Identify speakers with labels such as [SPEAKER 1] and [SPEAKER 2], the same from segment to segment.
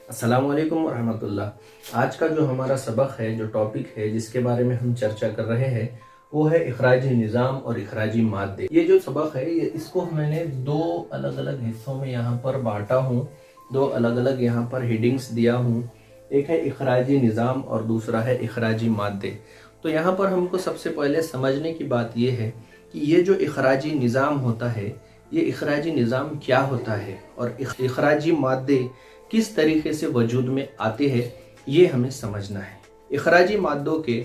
[SPEAKER 1] अस्सलामुअलैकुम रहमतुल्लाह। आज का जो हमारा सबक है, जो टॉपिक है, जिसके बारे में हम चर्चा कर रहे हैं वो है इखराजी निज़ाम और इखराजी मादे। ये जो सबक है इसको मैंने दो अलग अलग हिस्सों में यहाँ पर बांटा हूँ, दो अलग अलग यहाँ पर हेडिंग्स दिया हूँ। एक है इखराजी निज़ाम और दूसरा है इखराजी मादे। तो यहाँ पर हमको सबसे पहले समझने की बात यह है कि ये जो इखराजी निज़ाम होता है, ये इखराजी निज़ाम क्या होता है और इखराजी मादे किस तरीके से वजूद में आते हैं, ये हमें समझना है। इखराजी मादों के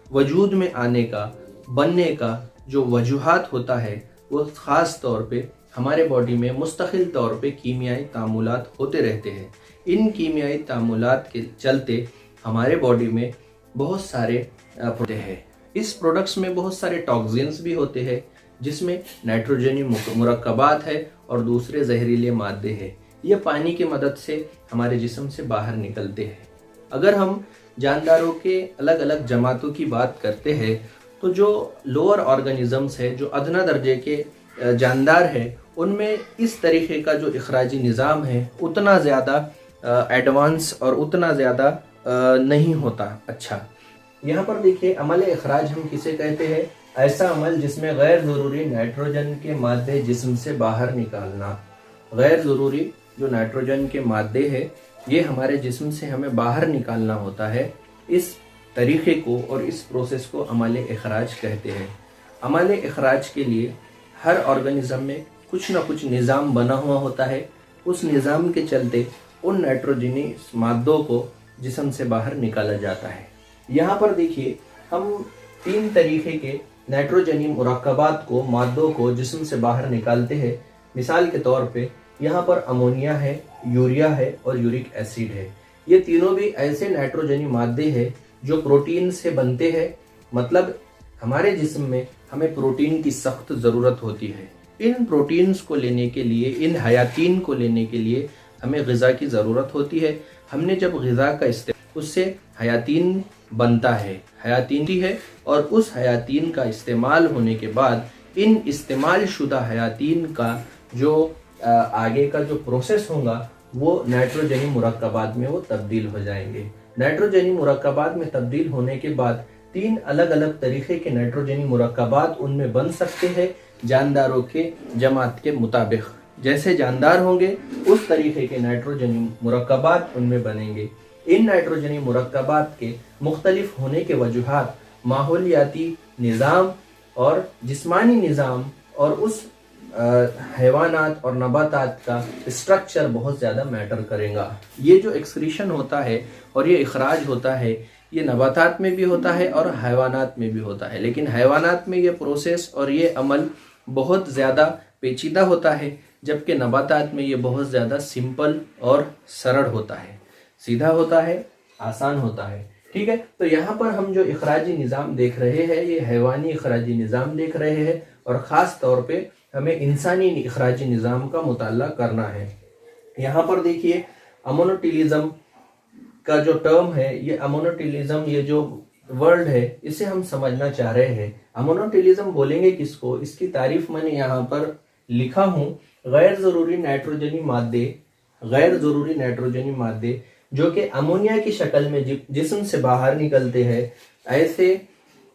[SPEAKER 1] वजूद में आने का, बनने का जो वजूहात होता है वो ख़ास तौर पे हमारे बॉडी में मुस्तकिल तौर पे कीमियाई तामुलात होते रहते हैं। इन कीमियाई तामुलात के चलते हमारे बॉडी में बहुत सारे होते हैं। इस प्रोडक्ट्स में बहुत सारे टॉक्सिन्स भी होते हैं, जिसमें नाइट्रोजनी मुरक्कबात है और दूसरे जहरीले मादे हैं। ये पानी की मदद से हमारे जिस्म से बाहर निकलते हैं। अगर हम जानदारों के अलग अलग जमातों की बात करते हैं तो जो लोअर ऑर्गेनिजम्स है, जो अदना दर्जे के जानदार है, उनमें इस तरीके का जो इखराजी निज़ाम है उतना ज़्यादा एडवांस और उतना ज़्यादा नहीं होता। अच्छा, यहाँ पर देखिए, अमल इखराज हम किसे कहते हैं? ऐसा अमल जिसमें गैर ज़रूरी नाइट्रोजन के मादे जिस्म से बाहर निकालना। गैर ज़रूरी जो नाइट्रोजन के मादे हैं ये हमारे जिस्म से हमें बाहर निकालना होता है। इस तरीके को और इस प्रोसेस को अमल इखराज कहते हैं। अमल इखराज के लिए हर ऑर्गेनिज्म में कुछ ना कुछ निज़ाम बना हुआ होता है। उस निज़ाम के चलते उन नाइट्रोजनी मादों को जिस्म से बाहर निकाला जाता है। यहाँ पर देखिए, हम 3 तरीके के नाइट्रोजनी मुरक्कबात को, मादों को जिस्म से बाहर निकालते हैं। मिसाल के तौर पे यहाँ पर अमोनिया है, यूरिया है और यूरिक एसिड है। ये तीनों भी ऐसे नाइट्रोजनी मादे हैं जो प्रोटीन से बनते हैं। मतलब हमारे जिस्म में हमें प्रोटीन की सख्त ज़रूरत होती है। इन प्रोटीन्स को लेने के लिए, इन हयातीन को लेने के लिए हमें ग़िज़ा की ज़रूरत होती है। हमने जब ग़िज़ा का इस्तेमाल, उससे हयातीन बनता है, हयातीन है, और उस हयातीन का इस्तेमाल होने के बाद इन इस्तेमाल शुदा हयातीन का जो आगे का जो प्रोसेस होगा वो नाइट्रोजनी मुरक्कबात में वो तब्दील हो जाएंगे। नाइट्रोजनी मुरक्कबात में तब्दील होने के बाद 3 अलग अलग तरीके के नाइट्रोजनी मुरक्कबात उनमें बन सकते हैं जानदारों के जमात के मुताबिक। जैसे जानदार होंगे उस तरीके के नाइट्रोजनी मुरक्कबात उनमें बनेंगे। इन नाइट्रोजनी मुरक्कबात के मुख्तलिफ होने के वजूहात माहौलियाती निज़ाम और जिस्मानी निज़ाम और उस हैवानात और नबातात का स्ट्रक्चर बहुत ज़्यादा मैटर करेगा। ये जो एक्सक्रीशन होता है और ये इखराज होता है, ये नबातात में भी होता है और हैवानात में भी होता है। लेकिन हैवानात में ये प्रोसेस और ये अमल बहुत ज़्यादा पेचीदा होता है, जबकि नबातात में ये बहुत ज़्यादा सिंपल और सरल होता है, सीधा होता है, आसान होता है। ठीक है, तो यहाँ पर हम जो इखराजी निज़ाम देख रहे हैं ये हैवानी इखराजी निज़ाम देख रहे हैं, और ख़ास तौर पे हमें इंसानी इखराजी निज़ाम का मुताला करना है। यहाँ पर देखिए, अमोनोटिलिज्म का जो टर्म है, ये अमोनोटिलिज्म, ये जो वर्ड है, इसे हम समझना चाह रहे हैं। अमोनोटिलिज्म बोलेंगे किसको? इसकी तारीफ मैंने यहाँ पर लिखा हूँ। गैर ज़रूरी नाइट्रोजनी मादे, गैर ज़रूरी नाइट्रोजनी मादे जो कि अमोनिया की शक्ल में जिस्म से बाहर निकलते हैं, ऐसे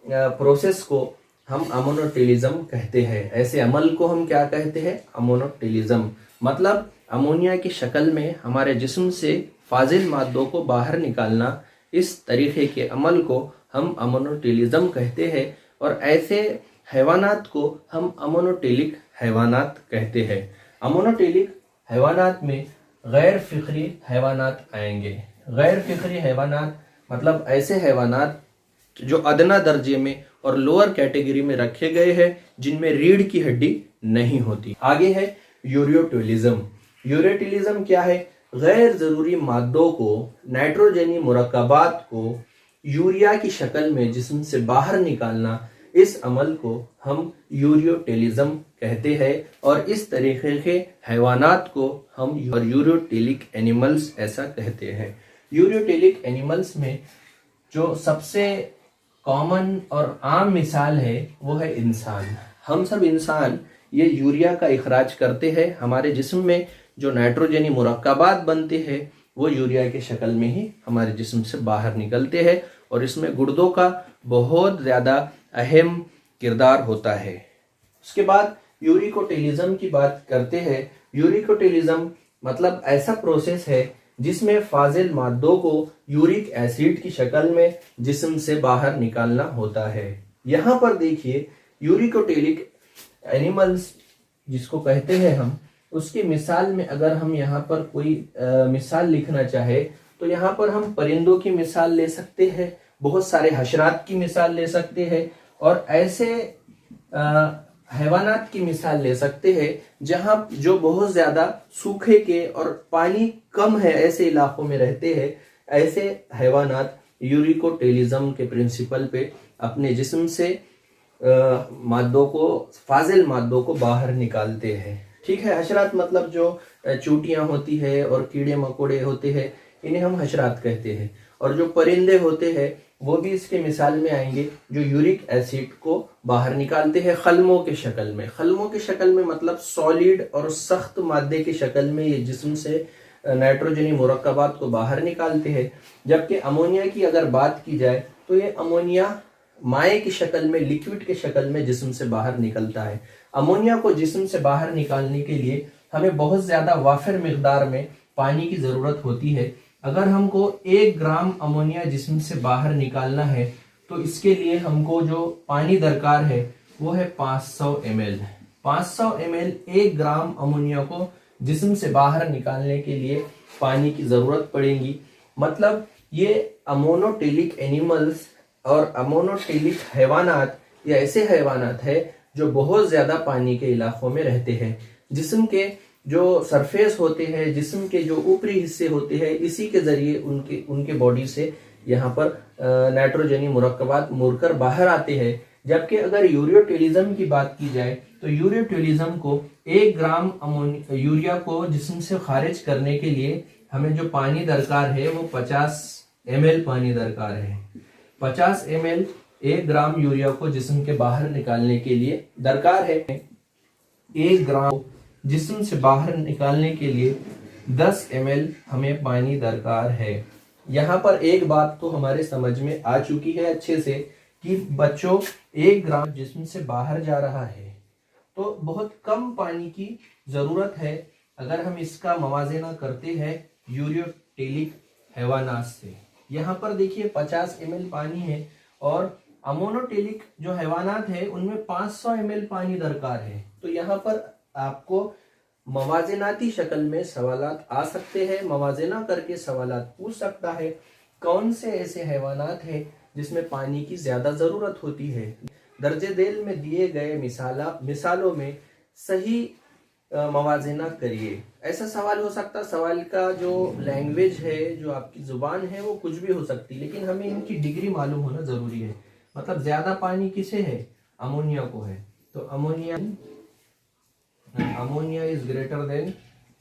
[SPEAKER 1] प्रोसेस को हम अमोनोटिलिज्म कहते हैं। ऐसे अमल को हम क्या कहते हैं? अमोनोटिलिज्म। मतलब अमोनिया की शक्ल में हमारे जिस्म से फाजिल मादों को बाहर निकालना, इस तरीके के अमल को हम अमोनोटिलिज्म कहते हैं। और ऐसे हैवानात को हम अमोनोटिलिक हैवानात कहते हैं। अमोनोटिलिक हैवानात में गैर फिक्री हैवानात आएंगे। गैर फिक्री हैवानात मतलब ऐसे हैवानात जो अदना दर्जे में और लोअर कैटेगरी में रखे गए हैं, जिनमें रीढ़ की हड्डी नहीं होती। आगे है यूरियोटिलिज्म। यूरियोटिलिज्म क्या है? गैर ज़रूरी मादों को, नाइट्रोजनी मुरक्कबात को यूरिया की शक्ल में जिस्म से बाहर निकालना, इस अमल को हम यूरियोटिलिज्म कहते हैं। और इस तरीके के हैवानात को हम यूरियोटिलिक एनिमल्स ऐसा कहते हैं। यूरियोटिलिक एनिमल्स में जो सबसे कॉमन और आम मिसाल है वो है इंसान। हम सब इंसान ये यूरिया का इखराज करते हैं। हमारे जिस्म में जो नाइट्रोजनी मुरक्कबात बनते हैं वो यूरिया के शक्ल में ही हमारे जिस्म से बाहर निकलते हैं और इसमें गुर्दों का बहुत ज़्यादा अहम किरदार होता है। उसके बाद यूरिकोटेलिज्म की बात करते हैं। यूरिकोटेलिज्म मतलब ऐसा प्रोसेस है जिसमें फाजिल मादों को यूरिक एसिड की शक्ल में जिस्म से बाहर निकालना होता है। यहाँ पर देखिए यूरिकोटेलिक एनिमल्स जिसको कहते हैं हम, उसकी मिसाल में अगर हम यहाँ पर कोई मिसाल लिखना चाहे तो यहाँ पर हम परिंदों की मिसाल ले सकते हैं, बहुत सारे हशरात की मिसाल ले सकते हैं और ऐसे हैवानात की मिसाल ले सकते हैं जहाँ जो बहुत ज़्यादा सूखे के और पानी कम है ऐसे इलाकों में रहते हैं। ऐसे हैवानात यूरिकोटेलिज्म के प्रिंसिपल पे अपने जिस्म से मादों को, फाजिल मादों को बाहर निकालते हैं। ठीक है, हशरात मतलब जो चूटियां होती है और कीड़े मकोड़े होते हैं, इन्हें हम हशरात कहते हैं। और जो परिंदे होते हैं वो भी इसके मिसाल में आएंगे, जो यूरिक एसिड को बाहर निकालते हैं खलमों के शक्ल में। खलमों के शक्ल में मतलब सॉलिड और सख्त मादे की शक्ल में ये जिस्म से नाइट्रोजनी मुरक्कबात को बाहर निकालते हैं। जबकि अमोनिया की अगर बात की जाए तो ये अमोनिया माए की शक्ल में, लिक्विड के शक्ल में जिस्म से बाहर निकलता है। अमोनिया को जिस्म से बाहर निकालने के लिए हमें बहुत ज़्यादा वाफिर मिकदार में पानी की ज़रूरत होती है। अगर हमको 1 ग्राम अमोनिया जिस्म से बाहर निकालना है तो इसके लिए हमको जो पानी दरकार है वो है 500 ml। 500 ml 1 ग्राम अमोनिया को जिस्म से बाहर निकालने के लिए पानी की ज़रूरत पड़ेगी। मतलब ये अमोनोटेलिक एनिमल्स और अमोनोटेलिक हैवानात ये ऐसे हैवानात है जो बहुत ज़्यादा पानी के इलाकों में रहते हैं। जिस्म के जो सरफेस होते हैं, जिस्म के जो ऊपरी हिस्से होते हैं, इसी के ज़रिए उनके बॉडी से यहाँ पर नाइट्रोजनी मुरक्कबात मुड़कर बाहर आते हैं। जबकि अगर यूरियोटेलिज्म की बात की जाए तो यूरियोटेलिज्म को 1 ग्राम यूरिया को जिस्म से खारिज करने के लिए हमें जो पानी दरकार है वो 50 ml पानी दरकार है। 50 ml 1 ग्राम यूरिया को जिस्म के बाहर निकालने के लिए दरकार है। 1 ग्राम जिस्म से बाहर निकालने के लिए 10 ml हमें पानी दरकार है। यहाँ पर एक बात तो हमारे समझ में आ चुकी है अच्छे से कि बच्चों 1 ग्राम जिस्म से बाहर जा रहा है तो बहुत कम पानी की ज़रूरत है अगर हम इसका मवाजना करते हैं यूरियोटेलिक हैवानात से। यहाँ पर देखिए 50 ml पानी है और अमोनोटेलिक जो हैवानात है उनमें 500 ml पानी दरकार है। तो यहाँ पर आपको मवाजनाती शक्ल में सवालात आ सकते हैं, मवाजना करके सवालात पूछ सकता है कौन से ऐसे हैवानात हैं जिसमें पानी की ज़्यादा ज़रूरत होती है। दर्जे देल में दिए गए मिसालों में सही मवाजना करिए। ऐसा सवाल हो सकता, सवाल का जो लैंग्वेज है, जो आपकी ज़ुबान है वो कुछ भी हो सकती, लेकिन हमें इनकी डिग्री मालूम होना ज़रूरी है। मतलब ज़्यादा पानी किसे है? अमोनिया को है। तो ammonia is greater than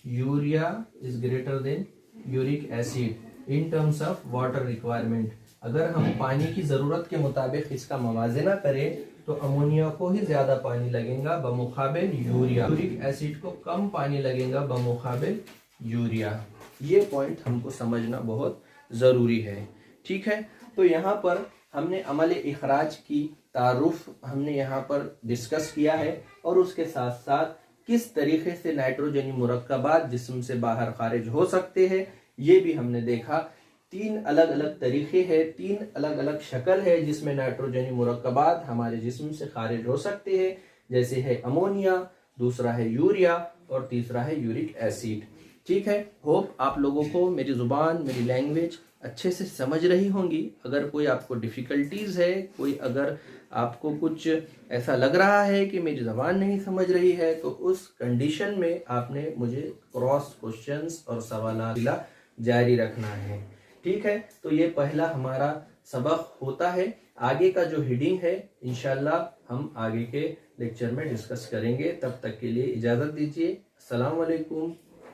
[SPEAKER 1] urea is greater than uric acid in terms of water requirement. अगर हम पानी की ज़रूरत के मुताबिक इसका मवाजना करें तो अमोनिया को ही ज़्यादा पानी लगेगा बमुकाबिल यूरिया, यूरिक एसिड को कम पानी लगेगा बमुकाबिल यूरिया। ये पॉइंट हमको समझना बहुत ज़रूरी है। ठीक है, तो यहाँ पर हमने अमल इखराज की तारुफ हमने यहाँ पर डिस्कस किया है और उसके साथ साथ किस तरीके से नाइट्रोजनी मुरक्कबात जिस्म से बाहर खारिज हो सकते हैं ये भी हमने देखा। 3 अलग अलग तरीके हैं, 3 अलग अलग शक्ल है जिसमें नाइट्रोजनी मुरक्कबात हमारे जिस्म से खारिज हो सकते हैं। जैसे है अमोनिया, दूसरा है यूरिया और तीसरा है यूरिक एसिड। ठीक है, होप आप लोगों को मेरी ज़ुबान, मेरी लैंग्वेज अच्छे से समझ रही होंगी। अगर कोई आपको डिफ़िकल्टीज़ है, कोई अगर आपको कुछ ऐसा लग रहा है कि मेरी ज़बान नहीं समझ रही है, तो उस कंडीशन में आपने मुझे क्रॉस क्वेश्चंस और सवाल जारी रखना है। ठीक है, तो ये पहला हमारा सबक होता है। आगे का जो हेडिंग है इंशाल्लाह हम आगे के लेक्चर में डिस्कस करेंगे। तब तक के लिए इजाज़त दीजिए। अस्सलाम वालेकुम।